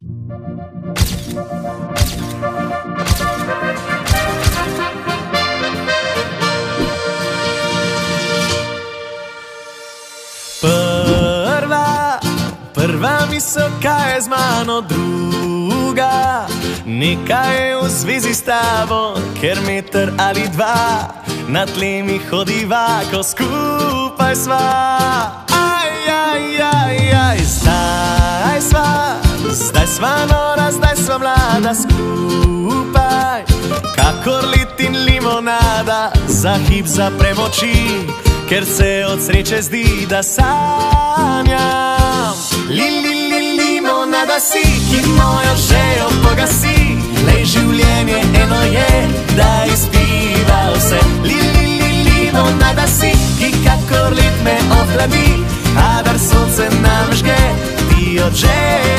Prva misel, kaj je z mano, druga nekaj je v zvezi s tabo, ker meter ali dva na tle mi hodiva, ko skupaj sva. Zdaj sva nora, zdaj sva mlada skupaj, kakor led in limonada. Za hip zaprem oči, ker se od sreče zdi, da sanjam. Limonada si, ki mojo žejo pogasi. Lej, življenje eno je, da izpiva vse. Limonada si, ki kakor led me ohladi, a dar sonce nam žge, ti od žejo